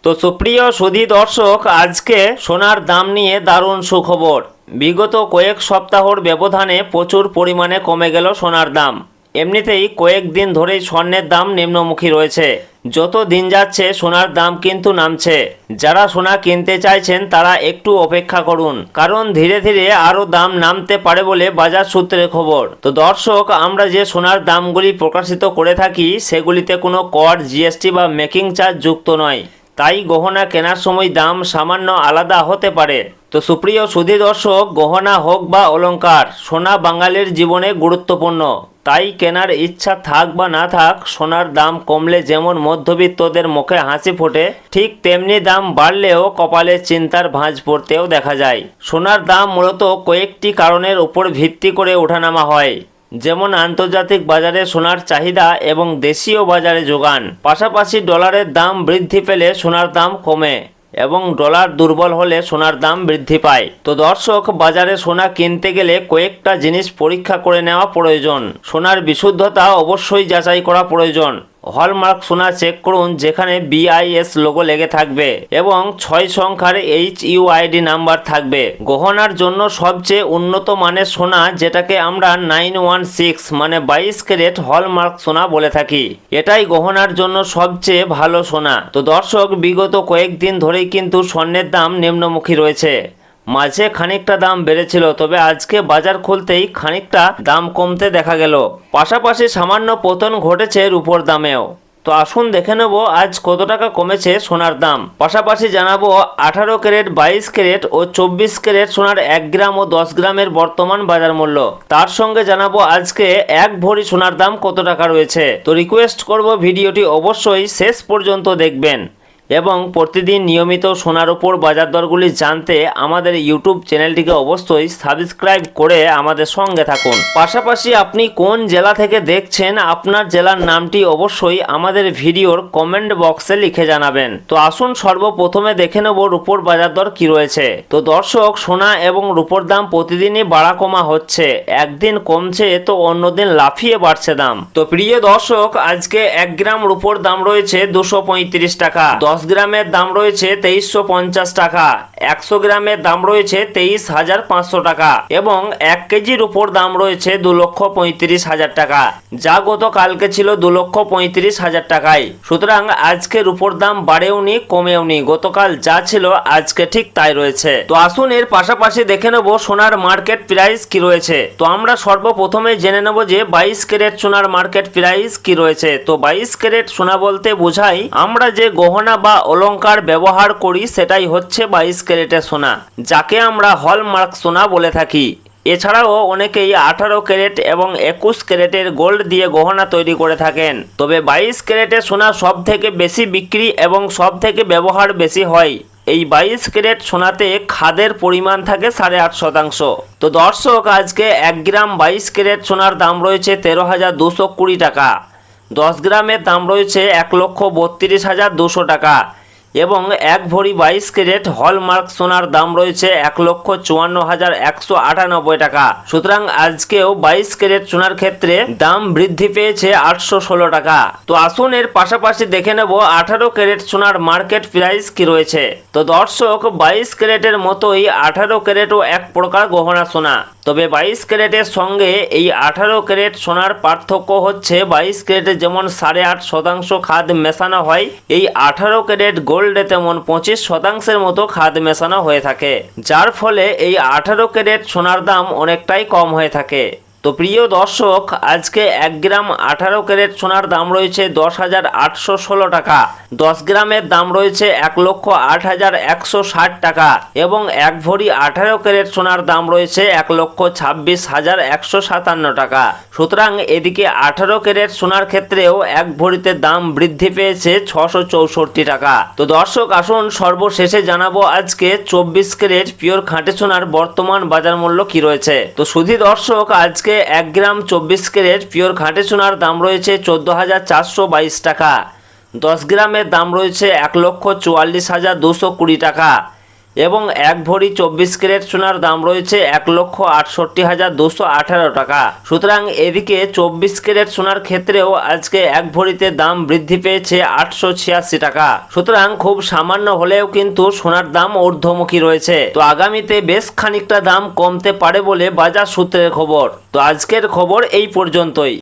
তো সুপ্রিয় সুধী দর্শক, আজকে সোনার দাম নিয়ে দারুণ সুখবর। বিগত কয়েক সপ্তাহর ব্যবধানে প্রচুর পরিমাণে কমে গেল সোনার দাম। এমনিতেই কয়েকদিন ধরেই স্বর্ণের দাম নিম্নমুখী রয়েছে। যত দিন যাচ্ছে সোনার দাম কিন্তু নামছে। যারা সোনা কিনতে চাইছেন তারা একটু অপেক্ষা করুন, কারণ ধীরে ধীরে আরও দাম নামতে পারে বলে বাজার সূত্রের খবর। তো দর্শক, আমরা যে সোনার দামগুলি প্রকাশিত করে থাকি সেগুলিতে কোনো কর, জিএসটি বা মেকিং চার্জ যুক্ত নয়। তাই গহনা কেনার সময় দাম সামান্য আলাদা হতে পারে। তো সুপ্রিয় সুধী দর্শক, গহনা হোক বা অলংকার, সোনা বাঙালির জীবনে গুরুত্বপূর্ণ। তাই কেনার ইচ্ছা থাক বা না থাক, সোনার দাম কমলে যেমন মধ্যবিত্তদের মুখে হাসি ফোটে, ঠিক তেমনি দাম বাড়লেও কপালে চিন্তার ভাঁজ পড়তেও দেখা যায়। সোনার দাম মূলত কয়েকটি কারণের উপর ভিত্তি করে ওঠানামা হয়, যেমন আন্তর্জাতিক বাজারে সোনার চাহিদা এবং দেশীয় বাজারে যোগান। পাশাপাশি ডলারের দাম বৃদ্ধি পেলে সোনার দাম কমে এবং ডলার দুর্বল হলে সোনার দাম বৃদ্ধি পায়। তো দর্শক, বাজারে সোনা কিনতে গেলে কয়েকটা জিনিস পরীক্ষা করে নেওয়া প্রয়োজন। সোনার বিশুদ্ধতা অবশ্যই যাচাই করা প্রয়োজন। হলমার্ক সোনা চেক করুন, যেখানে BIS লোগো লেগে থাকবে এবং 6 সংখ্যার HUID নাম্বার থাকবে। গহনার জন্য সবচেয়ে উন্নত মানের সোনা, যেটাকে আমরা 916 মানে 22 ক্যারেট হলমার্ক সোনা বলে থাকি, এটাই গহনার জন্য সবচেয়ে ভালো সোনা। তো দর্শক, বিগত কয়েকদিন ধরেই কিন্তু স্বর্ণের দাম নিম্নমুখী রয়েছে। মাঝে খানিকটা দাম বেড়েছিল, তবে আজকে বাজার খুলতেই খানিকটা দাম কমতে দেখা গেল। পাশাপাশি সামান্য পতন ঘটেছে রূপোর দামেও। তো আসুন দেখে নেব আজ কত টাকা কমেছে সোনার দাম। পাশাপাশি জানাবো 18 ক্যারেট, 22 ক্যারেট ও 24 ক্যারেট সোনার 1 গ্রাম ও 10 গ্রামের বর্তমান বাজার মূল্য। তার সঙ্গে জানাবো আজকে 1 ভরি সোনার দাম কত টাকা রয়েছে। তো রিকোয়েস্ট করব ভিডিওটি অবশ্যই শেষ পর্যন্ত দেখবেন এবং প্রতিদিন নিয়মিত সোনার উপর বাজার দরগুলি জানতে আমাদের ইউটিউব চ্যানেলটিকে অবশ্যই সাবস্ক্রাইব করে আমাদের সঙ্গে থাকুন। পাশাপাশি আপনি কোন জেলা থেকে দেখছেন, আপনার জেলার নামটি অবশ্যই আমাদের ভিডিওর কমেন্ট বক্সে লিখে জানাবেন। তো আসুন সর্বপ্রথমে দেখে নেব রূপোর বাজার দর কি রয়েছে। তো দর্শক, সোনা এবং রূপোর দাম প্রতিদিনই বাড়া কমা হচ্ছে। একদিন কমছে তো অন্যদিন লাফিয়ে বাড়ছে দাম। তো প্রিয় দর্শক, আজকে 1 গ্রাম রূপোর দাম রয়েছে 235 টাকা, 10 গ্রামের দাম রয়েছে 2350 টাকা, 100 গ্রামের দাম রয়েছে 23,500 টাকা এবং 1 কেজির উপর দাম রয়েছে 2,35,000 টাকা, যা গতকালকে ছিল 2,35,000 টাকায়। সুতরাং আজকের উপর দাম বাড়েওনি কমেওনি, গতকাল যা ছিল আজকে ঠিক তাই রয়েছে। তো আসুন এর পাশাপাশি দেখে নেব সোনার মার্কেট প্রাইস কি রয়েছে। তো আমরা সর্বপ্রথমে জেনে নেব যে 22 ক্যারেট সোনার মার্কেট প্রাইস কি রয়েছে। তো 22 ক্যারেট সোনা বলতে বোঝাই আমরা যে গহনা বা অলংকার ব্যবহার করি সেটাই হচ্ছে 22 ক্যারেটের সোনা, যাকে আমরা হলমার্ক সোনা বলে থাকি। এছাড়াও অনেকেই 18 ক্যারেট এবং 21 ক্যারেটের গোল্ড দিয়ে গহনা তৈরি করে থাকেন। তবে 22 ক্যারেটের সোনা সব থেকে বেশি বিক্রি এবং সব থেকে ব্যবহার বেশি হয়। এই 22 ক্যারেট সোনাতে খাদের পরিমাণ থাকে 8.5%। তো দর্শক, আজকে 1 গ্রাম 22 ক্যারেট সোনার দাম রয়েছে 13,220 টাকা, 10 গ্রামের দাম রয়েছে 1,32,200 টাকা এবং 1 ভরি 22 ক্যারেট হলমার্ক সোনার দাম রয়েছে 1,54,198 টাকা। সুতরাং আজকেও 22 ক্যারেট সোনার ক্ষেত্রে দাম বৃদ্ধি পেয়েছে 816 টাকা। তো আসুন এর পাশাপাশি দেখে নেব 18 ক্যারেট সোনার মার্কেট প্রাইস কি রয়েছে। তো দর্শক, 22 ক্যারেটের মতোই 18 ক্যারেটও এক প্রকার গহনা সোনা। তবে 22 ক্যারেটের সঙ্গে এই 18 ক্যারেট সোনার পার্থক্য হচ্ছে 22 ক্যারেটে যেমন 8.5% খাদ মেশানো হয়, এই 18 ক্যারেট গোল্ডে তেমন 25% মতো খাদ মেশানো হয়ে থাকে, যার ফলে এই 18 ক্যারেট সোনার দাম অনেকটাই কম হয়ে থাকে। তো প্রিয় দর্শক, আজকে 1 গ্রাম 18 ক্যারেট সোনার দাম রয়েছে 10,816 টাকা, 10 গ্রামের দাম রয়েছে 1,08,160 টাকা এবং 1 ভরি 18 ক্যারেট সোনার দাম রয়েছে 1,26,157 টাকা। সুতরাং এদিকে 18 ক্যারেট সোনার ক্ষেত্রেও 1 ভরিতে দাম বৃদ্ধি পেয়েছে 664 টাকা। তো দর্শক, আসুন সর্বশেষে জানাবো আজকে 24 ক্যারেট পিওর খাঁটি সোনার বর্তমান বাজার মূল্য কি রয়েছে। তো সুধী দর্শক, আজকে 1 গ্রাম 24 ক্যারেট পিওর খাঁটি সোনার দাম রয়েছে 14,422 টাকা, 10 গ্রামের দাম রয়েছে 1,44,220 টাকা এবং 1 ভরি 24 ক্যারেট সোনার দাম রয়েছে 1,68,218 টাকা। সুতরাং এদিকে 24 ক্যারেট সোনার ক্ষেত্রেও আজকে 1 ভরিতে দাম বৃদ্ধি পেয়েছে 886 টাকা। সুতরাং খুব সামান্য হলেও কিন্তু সোনার দাম ঊর্ধ্বমুখী রয়েছে। তো আগামীতে বেশ খানিকটা দাম কমতে পারে বলে বাজার সূত্রের খবর। তো আজকের খবর এই পর্যন্তই।